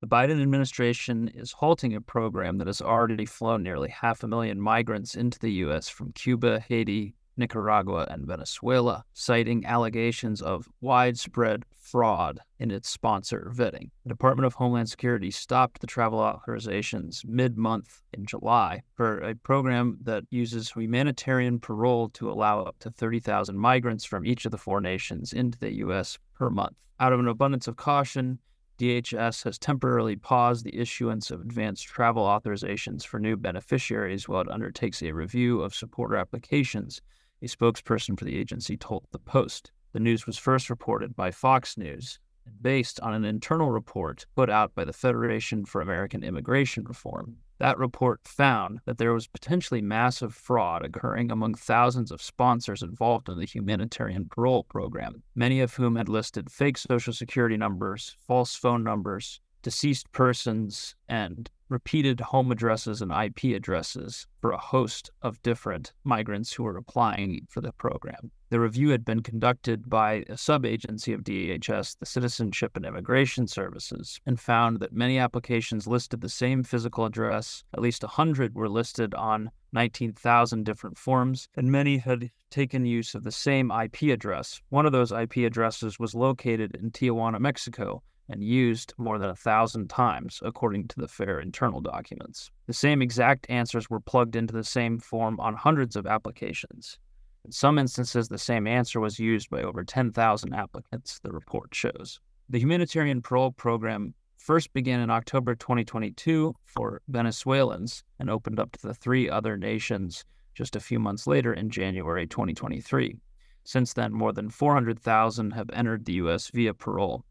The Biden administration is halting a program that has already flown nearly 500,000 migrants into the U.S. from Cuba, Haiti, Nicaragua, and Venezuela, citing allegations of widespread fraud in its sponsor vetting. The Department of Homeland Security stopped the travel authorizations mid-month in July for a program that uses humanitarian parole to allow up to 30,000 migrants from each of the four nations into the U.S. per month. Out of an abundance of caution, DHS has temporarily paused the issuance of advanced travel authorizations for new beneficiaries while it undertakes a review of supporter applications, a spokesperson for the agency told The Post. The news was first reported by Fox News, based on an internal report put out by the Federation for American Immigration Reform. That report found that there was potentially massive fraud occurring among thousands of sponsors involved in the humanitarian parole program, many of whom had listed fake Social Security numbers, false phone numbers, deceased persons, and repeated home addresses and IP addresses for a host of different migrants who were applying for the program. The review had been conducted by a sub-agency of DHS, the Citizenship and Immigration Services, and found that many applications listed the same physical address. At least 100 were listed on 19,000 different forms, and many had taken use of the same IP address. One of those IP addresses was located in Tijuana, Mexico, and used more than 1,000 times, according to the FAIR internal documents. The same exact answers were plugged into the same form on hundreds of applications. In some instances, the same answer was used by over 10,000 applicants, the report shows. The humanitarian parole program first began in October 2022 for Venezuelans and opened up to the three other nations just a few months later in January 2023. Since then, more than 400,000 have entered the U.S. via parole.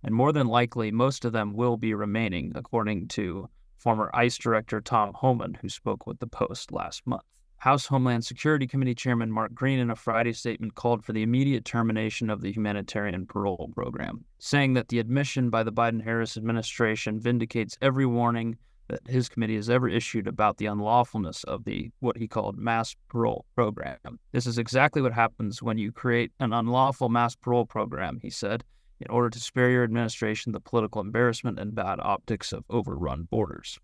And more than likely, most of them will be remaining, according to former ICE Director Tom Homan, who spoke with The Post last month. House Homeland Security Committee Chairman Mark Green, in a Friday statement, called for the immediate termination of the humanitarian parole program, saying that the admission by the Biden-Harris administration vindicates every warning that his committee has ever issued about the unlawfulness of the, what he called, mass parole program. This is exactly what happens when you create an unlawful mass parole program, he said, in order to spare your administration the political embarrassment and bad optics of overrun borders.